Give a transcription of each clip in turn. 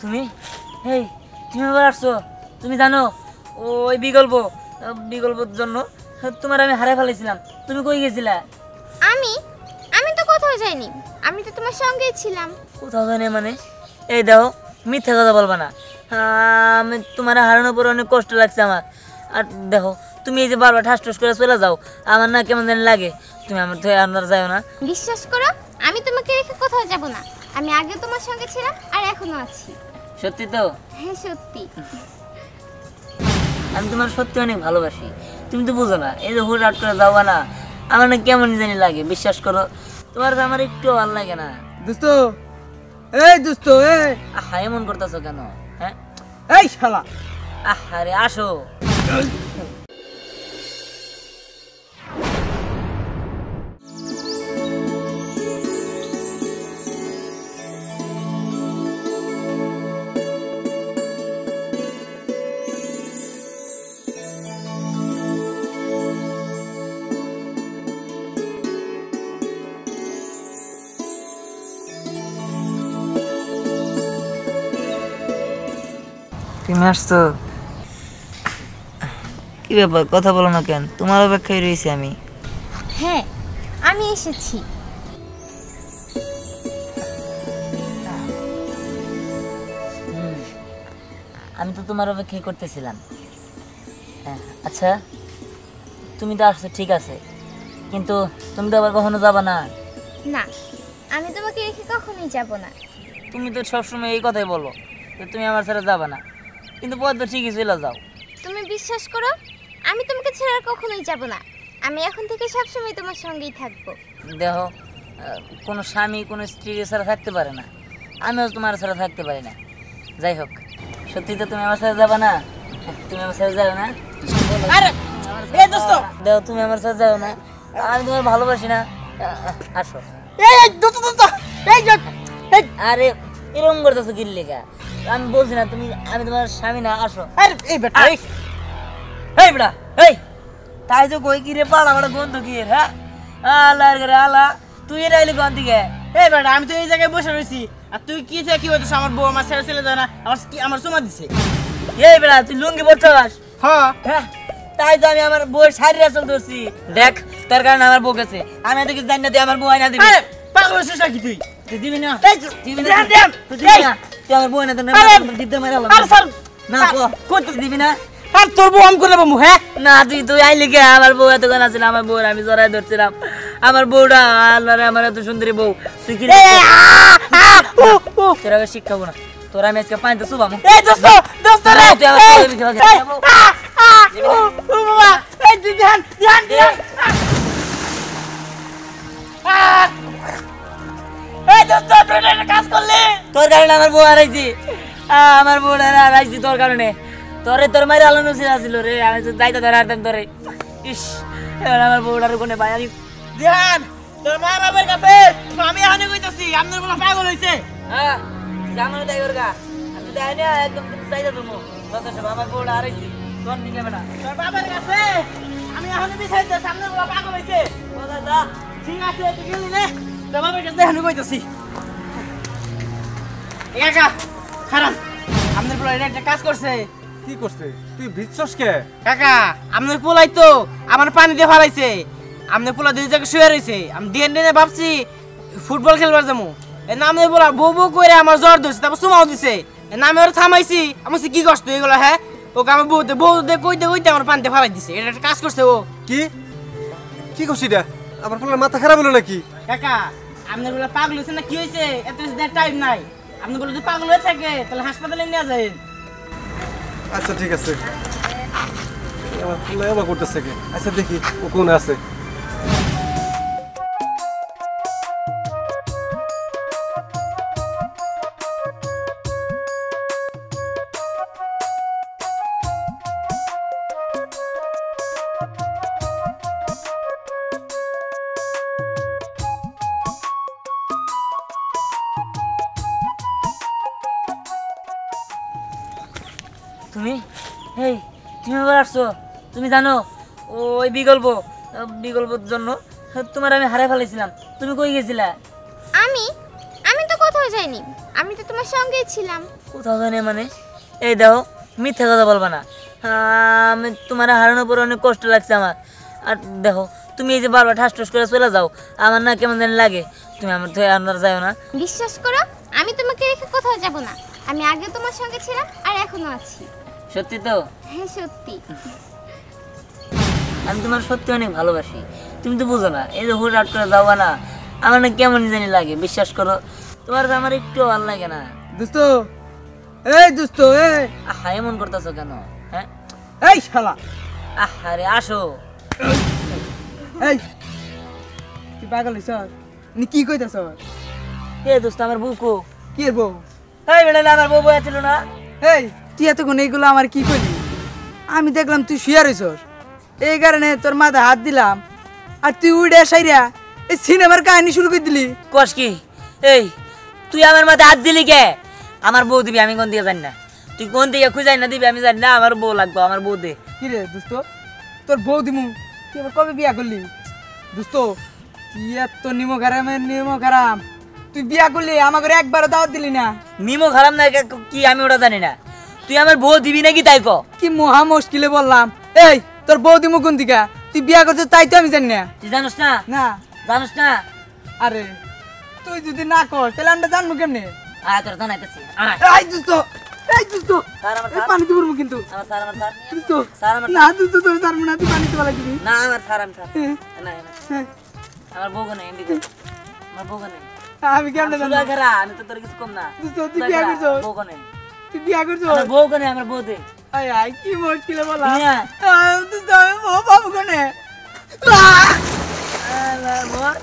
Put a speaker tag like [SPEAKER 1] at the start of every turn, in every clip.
[SPEAKER 1] তুমি এই তুমি আবার আসছো? তুমি জানো ওই বিকল্পর জন্য তোমার আমি হারাই ফেলেছিলাম। তুমি কই গেছিলা?
[SPEAKER 2] আমি তো কোথাও যাইনি, আমি তো তোমার সঙ্গেই ছিলাম।
[SPEAKER 1] কোথাও জানি মানে? এই দেখো, মিথ্যা কথা বলবা না। আমি তোমার হারানোর পর অনেক কষ্ট লাগছে আমার। আর দেখো, তুমি এই যে বারবার ঠাস ঠাস করে চলে যাও, আমার না কেমন জানি লাগে। তুমি আমার তো আর যাও না।
[SPEAKER 2] বিশ্বাস করো, আমি তোমাকে রেখে কোথাও যাব না। আমি আগে তোমার সঙ্গে ছিলাম আর এখনো আছি।
[SPEAKER 1] সত্যি তো?
[SPEAKER 2] হ্যাঁ সত্যি।
[SPEAKER 1] আমি তোমার সত্যি অনেক ভালোবাসি। তুমি তো বুঝো না, এই যে হুটহাট করে যাওয়া না, আমার না কেমন জানি লাগে। বিশ্বাস করো, তোমার আমার একটু ভালো লাগে না।
[SPEAKER 3] দোস্ত, এই দোস্ত, এই
[SPEAKER 1] আহা, এমন করতেছো কেন? হ্যাঁ,
[SPEAKER 3] এই শালা,
[SPEAKER 1] আরে আসো। তুমি আসছো? কি ব্যাপার, কথা বলো না কেন? তোমার অপেক্ষায় রয়েছি আমি।
[SPEAKER 2] হ্যাঁ, আমি এসেছি।
[SPEAKER 1] আমি তো তোমার অপেক্ষাই করতেছিলাম। হ্যাঁ, আচ্ছা, তুমি তো আসছো ঠিক আছে, কিন্তু তুমি তো আবার কখনো যাবা না।
[SPEAKER 2] না, আমি তোমাকে রেখে কখনোই যাব না।
[SPEAKER 1] তুমি তো সবসময় এই কথাই বলো যে তুমি আমার ছাড়া যাবা না, কিন্তু পথ তো ঠিকই চলে যাও।
[SPEAKER 2] তুমি বিশ্বাস করো, আমি তোমাকে ছেড়ে আর কখনোই যাব না। আমি এখন থেকে সবসময় তোমার সঙ্গেই থাকবো।
[SPEAKER 1] দেখো, কোনো স্বামী কোনো স্ত্রী ছাড়া থাকতে পারে না, আমিও তোমার ছাড়া থাকতে পারি না। যাই হোক, সত্যি তো তুমি আমার সাথে যাবা না? তুমি আমার সাথে যাবে না?
[SPEAKER 3] এই দোস্ত,
[SPEAKER 1] দেখো, তুমি আমার সাথে যাও না, আমি তোমার ভালোবাসি না। আসো।
[SPEAKER 3] এই দোস্ত দোস্ত, এই
[SPEAKER 1] আরে এরকম করতেছো কি লেখা? আমি বলছি না তুমি, আমি তোমার স্বামী না। আসো।
[SPEAKER 3] আরে এই বেটা,
[SPEAKER 1] এই বেটা, এই তাই তো কই কি রে, পাড়া পাড়া গন্ধ কি এর? হ্যাঁ, আল্লাহ রে আল্লাহ, তুই এর আইলি কোন দিকে?
[SPEAKER 3] এই বেটা, আমি তো এই জায়গায় বসে রয়েছি, আর তুই কি থেকে কি হইতেছ? আমার বউ আমার ছেড়ে চলে যায় না, আমার চুমা দিছে।
[SPEAKER 1] এই বেটা, তুই লুঙ্গি পরছস?
[SPEAKER 3] হ্যাঁ,
[SPEAKER 1] হ্যাঁ, তাই তো আমি আমার বউয়ের শাড়ির আসল ধরছি। দেখ, তোর কারণে আমার বউ গেছে, আমি এত কিছু জানি না, তুই আমার বউ আইনা দিবি।
[SPEAKER 3] আরে পাগল হইছিস নাকি তুই?
[SPEAKER 1] তুই দিবি না? দিবি না?
[SPEAKER 3] দেন, দেন।
[SPEAKER 1] তুই দিবি না? তুই আমার বউ আইনা দিবি না? দিতে মেরে আলাম
[SPEAKER 3] আরে স্যার,
[SPEAKER 1] না, কত দিবি না?
[SPEAKER 3] আর তোর বউ আমি করে বাবু? হ্যাঁ
[SPEAKER 1] না, তুই আইলি কে? আমার বউ এতক্ষণ আছিল, আমার বউর আমি জড়াই ধরছিলাম। আমার বউটা, আল্লাহ রে, আমার এত সুন্দরী বউ, তুই কি তোর আগে শিক্ষাবো না? তোর আমি আজকে পানিতে চুবামু।
[SPEAKER 3] এই দোস্ত দোস্ত রে,
[SPEAKER 1] তুই আমার বউয়ের বিষয়ে
[SPEAKER 3] এই
[SPEAKER 1] শিখাবো।
[SPEAKER 3] ও বাবা, এই তুই ধ্যান ধ্যান ধ্যান। এই দোস্ত, তুই একটা কাজ করলি।
[SPEAKER 1] তোর কারণে আমার বউ হারাইছি, আমার বউ হারাইছি তোর কারণে। তোর মায়ের আলো নসির আসিল রে, আমি তো যাইতে ধরে হারতাম তোরে। ইস, এবার আমার বউটার কোনে ভাই আমি।
[SPEAKER 3] ধ্যান, তোর মা বাবার কাছে আমি এখানে কইতাছি আপনার বলা পাগল হইছে।
[SPEAKER 1] হ্যাঁ, জামানো তাই ওর গা, আমি যাই না, একদম তুমি যাইতে তুমি তত সব আমার বউটা হারাইছি তোর নিকে বেটা।
[SPEAKER 3] তোর বাবার কাছে আমি এখানে বিচাইতেছি আপনার বলা পাগল হইছে।
[SPEAKER 1] কোথায় যা?
[SPEAKER 3] ঠিক আছে, তুই গেলি নে, তোর বাবার কাছে এখানে কইতাছি। একা খারাপ, আপনার বলা এটা একটা কাজ করছে।
[SPEAKER 4] কি করছে? তুই ভিজছস কে?
[SPEAKER 3] কাকা, আপনার পোলাই তো আমার পানি দিয়ে ফালাইছে। আপনার পোলা দুই জায়গায় শুয়ে রয়েছে, আমি দিয়ে দিনে ভাবছি ফুটবল খেলবার যাবো। এ নামে বলা বউ বউ করে আমার জ্বর ধরছে, তারপর সুমাও দিছে। এ নামে ওরা থামাইছি, আমি কি কষ্ট এগুলো? হ্যাঁ, ওকে আমার বউ কইতে কইতে আমার পানিতে ফালাই দিছে। এটা একটা কাজ করছে ও।
[SPEAKER 4] কি কি করছিস এটা? আমার পোলার মাথা খারাপ হলো নাকি?
[SPEAKER 3] কাকা, আপনার বলে পাগল হয়েছে না কি হয়েছে? এত টাইম নাই। আপনি বলে যদি পাগল হয়ে থাকে তাহলে হাসপাতালে নিয়ে যায়।
[SPEAKER 4] আচ্ছা ঠিক আছে, আমার পোলা এবার করতেছে কে? আচ্ছা দেখি ও কোন আছে।
[SPEAKER 1] তুমি এই তুমি আবার আসছো? তুমি জানো ওই বিকল্পর জন্য তোমার আমি হারাই ফেলেছিলাম। তুমি কই গেছিলা?
[SPEAKER 2] আমি তো কোথাও যাই যাইনি, আমি তো তোমার সঙ্গেই ছিলাম।
[SPEAKER 1] কোথাও জানি মানে এই দেখো মিথ্যা কথা বলবা না। আমি তোমার হারানোর পরে অনেক কষ্ট লাগছে আমার। আর দেখো তুমি এই যে বারবার ঠাস ঠাস করে চলে যাও, আমার না কেমন জানি লাগে। তুমি আমার তো আর যাও না।
[SPEAKER 2] বিশ্বাস করো, আমি তোমাকে রেখে কোথাও যাব না। আমি আগে তোমার সঙ্গে ছিলাম আর এখনো আছি।
[SPEAKER 1] সত্যি তো?
[SPEAKER 2] হ্যাঁ সত্যি।
[SPEAKER 1] আমি তোমার সত্যি অনেক ভালোবাসি, তুমি তো বুঝো না। এই যে হুট হাট করে যাওয়া না, আমার না কেমন জানি লাগে। বিশ্বাস করো, তোমার তো আমার একটু ভালো লাগে না।
[SPEAKER 5] দোস্ত, এই দোস্ত, এই
[SPEAKER 1] আহা এমন করতেছো কেন? হ্যাঁ
[SPEAKER 5] এই শালা,
[SPEAKER 1] আরে আসো।
[SPEAKER 5] এই তুই পাগল হইছ? নি কি কইতাছ?
[SPEAKER 1] এ দোস্ত আমার বুকু।
[SPEAKER 5] কি এর বউ?
[SPEAKER 1] এই বেটা না আমার বউ বয়া ছিল না?
[SPEAKER 5] এই তুই এতক্ষণ এইগুলো আমার কি কইলি? আমি দেখলাম তুই শুয়ে রইছস, এই কারণে তোর মাথায় হাত দিলাম। আর তুই উড়ে সাইরা এই সিনেমার কাহিনী শুরু করে দিলি।
[SPEAKER 1] কস কি? এই তুই আমার মাথায় হাত দিলি কে? আমার বউ দিবি, আমি কোন দিকে জানি না। তুই কোন দিকে খুঁজাই না দিবি আমি জানি না। আমার বউ লাগবে, আমার বউ দে।
[SPEAKER 5] কি রে দোস্ত, তোর বউ দিমু? তুই আবার কবে বিয়া করলি? দোস্ত তুই এত নিমো খারাম, তুই বিয়া করলি আমাকে একবারও দাওয়াত দিলি না।
[SPEAKER 1] নিমো খারাপ না কি আমি ওটা জানি না। তুই আমার বউ দিবি নাকি তাই ক?
[SPEAKER 5] কি মহা মুশকিলে বললাম। এই তোর বউ দিমু কোন দিকা? তুই বিয়া করছিস তাই তো আমি জানি না।
[SPEAKER 1] তুই জানোস না?
[SPEAKER 5] না
[SPEAKER 1] জানোস না?
[SPEAKER 5] আরে তুই যদি না কর তাহলে আমরা জানবো কেমনে?
[SPEAKER 1] আয় তোর জানাইতেছি। আয়
[SPEAKER 5] এই দোস্ত, এই দোস্ত,
[SPEAKER 1] স্যার আমার
[SPEAKER 5] এই
[SPEAKER 1] স্যার
[SPEAKER 5] পানিতে পড়বো কিন্তু।
[SPEAKER 1] আমার স্যার আমার স্যার
[SPEAKER 5] দোস্ত
[SPEAKER 1] স্যার আমার
[SPEAKER 5] না দোস্ত, তোর জানবো না, তুই পানিতে পালা দিবি।
[SPEAKER 1] না আমার স্যার আমি স্যার
[SPEAKER 5] হ্যাঁ,
[SPEAKER 1] না না
[SPEAKER 5] হ্যাঁ।
[SPEAKER 1] আমার বউ কোনে এমবি আমার বউ কোনে?
[SPEAKER 5] আমি কেমনে জানবো?
[SPEAKER 1] সুগাঘেরা, আমি তো তোর কিছু কম না।
[SPEAKER 5] দোস্ত তুই বিয়া করছিস?
[SPEAKER 1] বউ কোনে?
[SPEAKER 5] তুই বিয়া করছিস?
[SPEAKER 1] আমার বউ কোনে? আমার বউ দে।
[SPEAKER 5] আয় আয় কি মুশকিলে বললাম।
[SPEAKER 1] দুনিয়া।
[SPEAKER 5] দোস্ত আমি বউ পাবো কোনে?
[SPEAKER 1] আল্লাহ বল।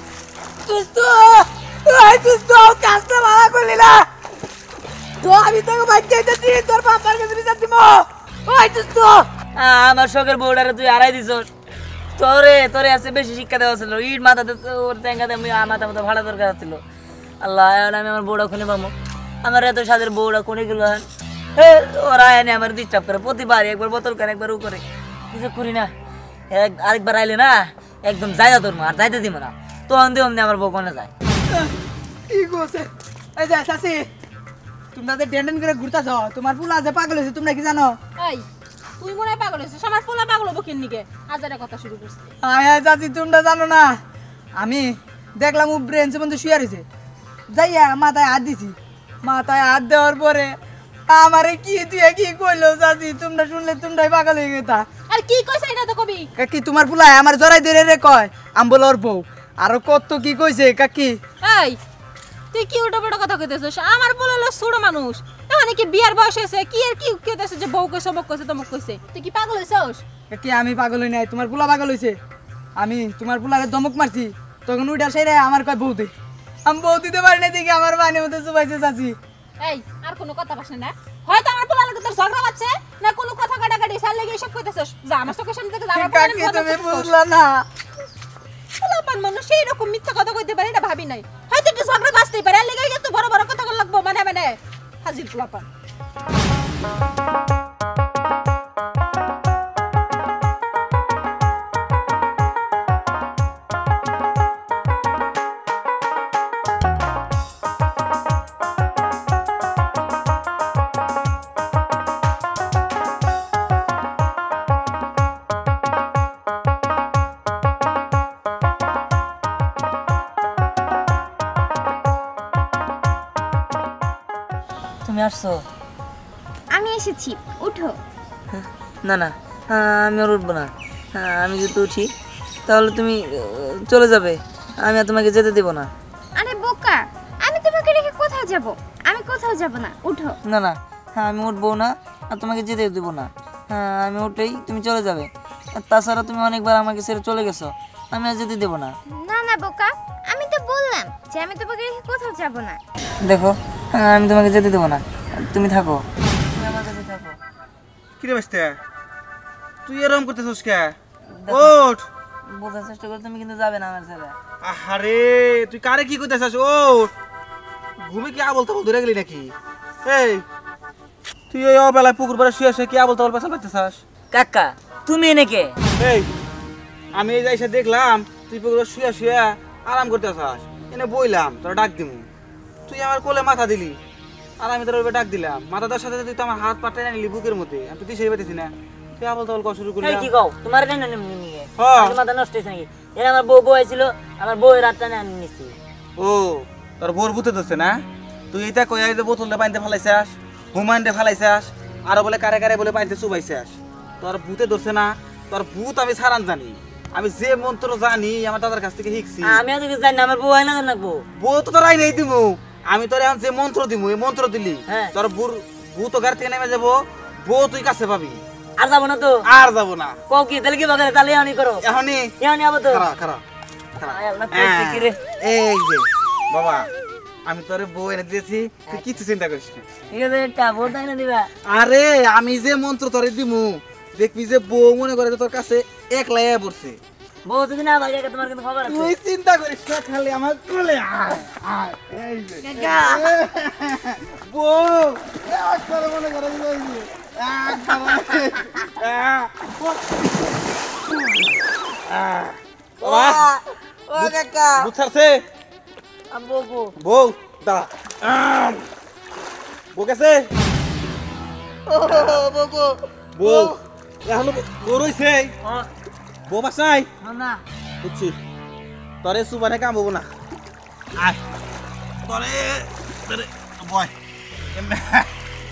[SPEAKER 5] দোস্ত এই দোস্ত কাজটা ভালো করলি না তো, আমি তোকে বাইক দিতেছি, তোর বাবার কাছে বিচার দিব। ওই দোস্ত
[SPEAKER 1] আমার শখের বউটারে তুই হারাই দিছস। তোরে তোরে আছে বেশি শিক্ষা দেওয়া ছিল। ইট মাথাতে ওর ট্যাঙ্গাতে আমি মাথা মতো ভাড়া দরকার ছিল। আল্লাহ এখন আমি আমার বউটা খুলে পাবো। আমার এত স্বাদের বউটা কোনে গেল? ওরা এনে আমার ডিস্টার্ব করে প্রতিবার। একবার বোতল করে, একবার ও করে, কিছু করি না। আরেকবার আইলে না একদম যাইয়া তোর আর যাইতে দিব না। তখন দিয়ে আমার বউ কোনে যায়।
[SPEAKER 5] কি করছে? এই যে চাচি, তোমরা যে ডেন্ডেন করে ঘুরতাছ, তোমার পুলা যে পাগল হয়েছে তোমরা কি জানো?
[SPEAKER 6] এই তুই মনে হয় পাগল হয়েছিস, আমার পোলা পাগল হবো কিন্নিকে আজারে কথা শুরু করছিস।
[SPEAKER 5] আয় আয় চাচি, তোমরা জানো না, আমি দেখলাম ও ব্রেঞ্চে মধ্যে শুয়ে রয়েছে, যাইয়া মাথায় হাত দিছি। মাথায় হাত দেওয়ার পরে আমারে কি তুই কি কইলো চাচি, তোমরা শুনলে তোমরাই পাগল হয়ে গেতা।
[SPEAKER 6] আর কি কইছ এটা তো কবি?
[SPEAKER 5] কাকি তোমার পুলাই আমার জড়াই ধরে রে কয় আম্বলর বউ, আরো কত কি কইছে কাকি।
[SPEAKER 6] এই তুই কি উল্টো পাল্টা কথা কইতেছিস? আমার পোলা হলো ছোট মানুষ, এখন কি বিয়ার বয়স হয়েছে, কি আর কি কইতেছে যে বউ কইছে বক কইছে তমক কইছে? তুই কি পাগল হইছস?
[SPEAKER 5] কাকি আমি পাগল হই নাই, তোমার পুলা পাগল হইছে। আমি তোমার পুলারে দমক মারছি, তখন উইটা সেরে আমার কয় বউ দে। আমি বউ দিতে পারি না দেখি আমার বানির মধ্যে চুবাইছে চাচি।
[SPEAKER 6] এই আর কোনো কথা বাসে না? হয়তো আমার পোলা লাগে তোর ঝগড়া বাজছে না, কোনো কথা কাটাকাটি সাল লাগি এসব কইতেছিস? যা আমার চোখের সামনে থেকে যা, আমার পোলা
[SPEAKER 5] কাকি তুমি বুঝলা না।
[SPEAKER 6] পোলাপান মানুষ এইরকম মিথ্যা কথা কইতে পারে এটা ভাবি নাই। হয়তো একটু ঝগড়া বাজতেই পারে, আর লেগে এত বড় বড় কথা কল লাগবো মানে মানে হাজির পোলাপান।
[SPEAKER 1] তুমি আসছো?
[SPEAKER 2] আমি এসেছি, উঠো।
[SPEAKER 1] না না, আমি আর উঠবো না। আমি যদি উঠি তাহলে তুমি চলে যাবে, আমি আর তোমাকে যেতে দেবো না।
[SPEAKER 2] আরে বোকা, আমি তোমাকে রেখে কোথাও যাব? আমি কোথাও যাব না, উঠো।
[SPEAKER 1] না না, আমি উঠবো না আর তোমাকে যেতে দেবো না। আমি উঠলেই তুমি চলে যাবে। আর তাছাড়া তুমি অনেকবার আমাকে ছেড়ে চলে গেছো, আমি আর যেতে দেবো না।
[SPEAKER 2] না না বোকা, আমি তো বললাম যে আমি তোমাকে রেখে কোথাও যাব না।
[SPEAKER 1] দেখো, আমি তোমাকে যেতে দেবো না, তুমি থাকো, তুমি আমার কাছে থাকো।
[SPEAKER 7] কিরে বাস্তে তুই এরকম করতেছিস কে? ওঠ।
[SPEAKER 1] বোঝার চেষ্টা করো, তুমি কিন্তু যাবে না আমার ছেড়ে।
[SPEAKER 7] আহারে তুই কারে কি করতেছিস? ওঠ। ঘুমে কি আবল তাবল ধরে গেলি নাকি? এই তুই এই অবেলায় পুকুর পাড়ে শুয়ে শুয়ে কি আবল তাবল পেছাল পাইতেছিস?
[SPEAKER 1] কাকা তুমি এনে কে?
[SPEAKER 7] এই আমি এই যাইসা দেখলাম তুই পুকুরে শুয়ে শুয়ে আরাম করতেছিস, এনে বইলাম তোরা ডাক দিমু। তুই আমার কোলে মাথা দিলি আর আমি তোর ওইভাবে ডাক দিলাম মাথা দেওয়ার সাথে সাথে তুই তো আমার হাত পাটা নিলি বুকের মধ্যে আমি তো দিশে পেতেছি না তুই আবল তাবল কওয়া শুরু করলি
[SPEAKER 1] এই কি কও তোমার কেন নিয়ে
[SPEAKER 7] হ্যাঁ।
[SPEAKER 1] আমার মাথা নষ্ট হয়েছে নাকি এর আমার বউ আইছিল আমার বউয়ের রাতটা নিয়ে নিছি
[SPEAKER 7] ও তোর বোর বুতে ধরছে না তুই এটা কই আই যে বোতলে পানিতে ফেলাইছাস হুমাইনতে ফেলাইছাস আর বলে কারে কারে বলে পানিতে চুবাইছাস তোর ভূতে ধরছে না তোর ভূত আমি সারান জানি আমি যে মন্ত্র জানি আমার দাদার কাছ থেকে শিখছি
[SPEAKER 1] আমি আজকে জানি না আমার বউ হয় না লাগবো
[SPEAKER 7] বউ তো তোর আই নেই দিমু আমি তোর এখন যে মন্ত্র দিমু এই মন্ত্র দিলি
[SPEAKER 1] হ্যাঁ।
[SPEAKER 7] তোর ভূত গাড়ি থেকে নেমে যাবো বউ তুই কাছে পাবি
[SPEAKER 1] আর যাবো না তো
[SPEAKER 7] আর যাবো না
[SPEAKER 1] কও কি তাহলে কি বাগারে তাহলে এমনি করো
[SPEAKER 7] এখনই
[SPEAKER 1] এমনি আবো তো
[SPEAKER 7] খারা খারা খারা
[SPEAKER 1] আয় আল্লাহ, কইছে কি রে?
[SPEAKER 7] এই যে বাবা আমি তোরে বউ এনে দিয়েছি তুই কিছু চিন্তা করিস না
[SPEAKER 1] ঠিক আছে একটা বউ তাই না দিবা
[SPEAKER 7] আরে আমি যে মন্ত্র তোরে দিমু দেখবি যে বউ মনে করে যে তোর কাছে একলাই আয়া পড়ছে
[SPEAKER 1] বউ যদি না ভাই তোমার কিন্তু খবর আছে
[SPEAKER 7] তুই চিন্তা করিস না খালি আমার কোলে আয় আয় এই যে বউ একবার মনে করে এই যে বাবা
[SPEAKER 5] ও কাকা
[SPEAKER 7] বুঝছারছে
[SPEAKER 1] আব্বু বউ
[SPEAKER 7] বউ দাঁড়া বউ গেছে
[SPEAKER 5] ও বগো
[SPEAKER 7] বউ এখনো বউ রইছে
[SPEAKER 1] হ্যাঁ
[SPEAKER 7] বউ বাসায়
[SPEAKER 1] না
[SPEAKER 7] বুঝছি তরে সুবানে কাম হবো না আয় তরে তরে বয়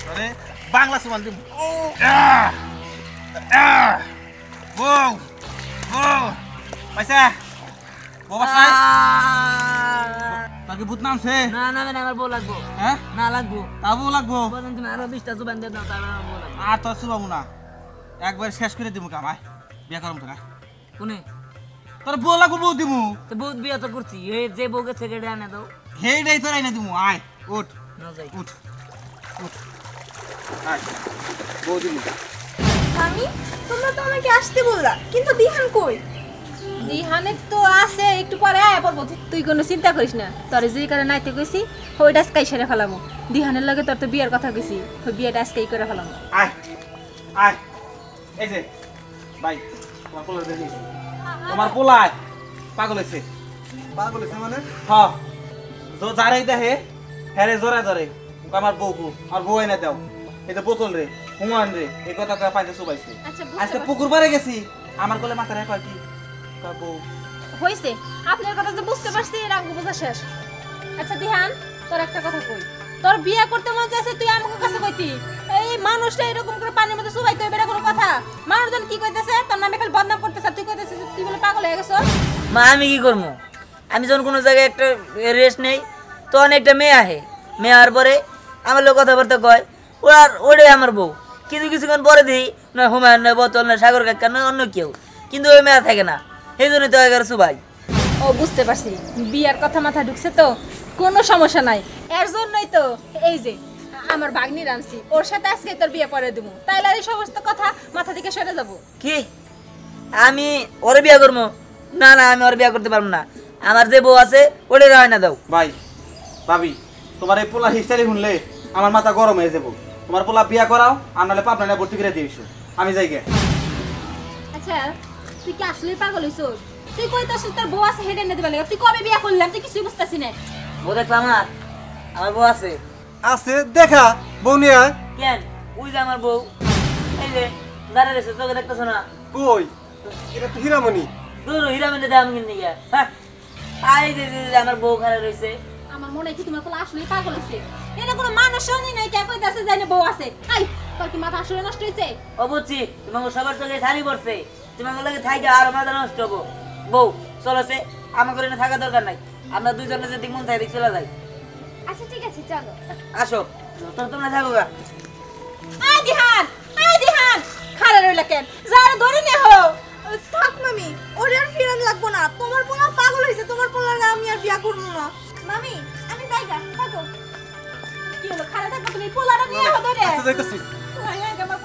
[SPEAKER 7] তরে বাংলা সুবান দিম বউ বউ পয়সা বউ বাসায় তাকে ভূত নামছে
[SPEAKER 1] না না না আমার বউ লাগবো
[SPEAKER 7] হ্যাঁ
[SPEAKER 1] না লাগবো
[SPEAKER 7] তা বউ লাগবো
[SPEAKER 1] বলেন তুমি আরো 20টা জুবান দিয়ে দাও তারপর আমার বউ লাগবো
[SPEAKER 7] আর তোর সুবাবো না একবার শেষ করে দিব কামাই বিয়া করম তোরা
[SPEAKER 1] কোনে
[SPEAKER 7] তোর বউ লাগবো বউ দিমু
[SPEAKER 1] তো বউ বিয়া তো করছি এই যে বউকে ছেড়ে আনে দাও
[SPEAKER 7] হেইডাই তোর আইনা দিমু আয় উঠ
[SPEAKER 1] না যাই
[SPEAKER 7] উঠ উঠ আয় বউ দিমু
[SPEAKER 2] আমি তোমরা তো আমাকে আসতে বললা কিন্তু দিহান কই
[SPEAKER 6] দিহানে তো আছে একটু পরে আয়া পড়বো তুই কোনো চিন্তা করিস না তোর যে কারণে নাইতে কইছি ওইটা আজকাই সেরে ফেলামো দিহানের লগে তোর তো বিয়ের কথা কইছি ওই বিয়েটা আজকাই করে ফেলামো
[SPEAKER 7] আয় আয় এই যে ভাই তোমার পোলা দেখি তোমার পোলায় পাগল হয়েছে
[SPEAKER 4] পাগল হইছে মানে
[SPEAKER 7] হ্যাঁ যারাই দেখে হ্যারে জোরে জোরে আমার বউকু আর বউ এনে দাও এই যে বোতল রে হুমান রে এই কথা পাইতে চুবাইছে
[SPEAKER 6] আচ্ছা
[SPEAKER 7] আজকে পুকুর পাড়ে গেছি আমার কোলে মাথা রেখা কি তার বউ
[SPEAKER 6] হইছে আপনার কথা যে বুঝতে পারছি এর আঙ্গু বোঝা শেষ আচ্ছা দিহান তোর একটা কথা কই তোর বিয়ে করতে মন চাইছে তুই আমাকে কাছে কইতি এই মানুষটা এরকম করে পানির মধ্যে চুবাইতে হবে এটা কোনো কথা মানুষজন কি কইতেছে তোর নামে খালি বদনাম করতেছে তুই কইতেছিস তুই বলে পাগল হয়ে গেছ
[SPEAKER 1] মা আমি কি করবো আমি যখন কোনো জায়গায় একটা রেস্ট নেই তখন একটা মেয়ে আহে মেয়ে আসার পরে আমার লোক কথাবার্তা কয় ওটাই আমার বউ কিন্তু কিছুক্ষণ পরে দিই না হুমায়ুন নয় বোতল নয় সাগর কাকা নয় অন্য কেউ কিন্তু ওই মেয়ে থাকে না এই জন্যই তো এগারো সুবাই
[SPEAKER 6] ও বুঝতে পারছি বিয়ার কথা মাথা ঢুকছে তো কোনো সমস্যা নাই এর জন্যই তো এই যে আমার বাগনি রানছি ওর সাথে আজকে তোর বিয়ে পরে দেবো তাইলে আর এই সমস্ত কথা মাথা থেকে সরে যাবো
[SPEAKER 1] কি আমি ওরে বিয়া করবো না না আমি ওরে বিয়া করতে পারবো না আমার যে বউ আছে ওটাই হয় না দাও
[SPEAKER 7] ভাই ভাবি তোমার এই পোলা হিস্টারি শুনলে আমার মাথা গরম হয়ে যাবো তোমার পোলা বিয়া করাও আর নাহলে পাবনা ভর্তি করে দিয়েছো আমি যাই গে
[SPEAKER 6] আচ্ছা তুই কি আসলে পাগল হইছ তুই কইতাছিস তোর বউ আছে হেডে নিতে পারলি তুই কবে বিয়ে করলাম তুই কিছুই বুঝতাছি না
[SPEAKER 1] বউ দেখলাম আমার বউ আছে
[SPEAKER 4] আছে দেখা বউ নিয়ে আয়
[SPEAKER 1] কেন ওই যে আমার বউ এই যে দাঁড়িয়ে রয়েছে তোকে দেখতেছো না
[SPEAKER 4] কই এটা তো হীরামণি
[SPEAKER 1] দূর হীরা মেনে দেয় আমি কিনে গিয়া হ্যাঁ আর এই যে আমার বউ খারাপ রয়েছে
[SPEAKER 6] আমার মনে হয় কি তোমার কোলা আসলে পাগল হইছে এটা কোনো মানুষই নাই কে কইতাছে জানি বউ আছে আই তোর কি মাথা আসলে নষ্ট হইছে
[SPEAKER 1] ও বুঝছি তোমাকে সবার সঙ্গে শাড়ি পড়ছে তোমাকে লাগে থাইকা আর মাথা নষ্ট হবো বউ চলো সে আমার করে থাকা দরকার নাই আমরা দুইজনে যদি মন চাই দিক চলে যাই
[SPEAKER 2] আচ্ছা ঠিক আছে চলো
[SPEAKER 1] আসো তোমরা থাকো গা
[SPEAKER 6] আই দিহান খাড়া রইলা কেন যারা ধরে নে হো
[SPEAKER 5] থাক মামি ওরে আর ফিরান লাগবো না তোমার পোলা পাগল হইছে তোমার পোলা আমি আর বিয়া করব না
[SPEAKER 2] মামি আমি যাইগা থাকো
[SPEAKER 6] কি হলো খাড়া থাকো তুমি পোলাটা নিয়ে হো ধরে
[SPEAKER 4] আচ্ছা যাইতেছি
[SPEAKER 6] আমার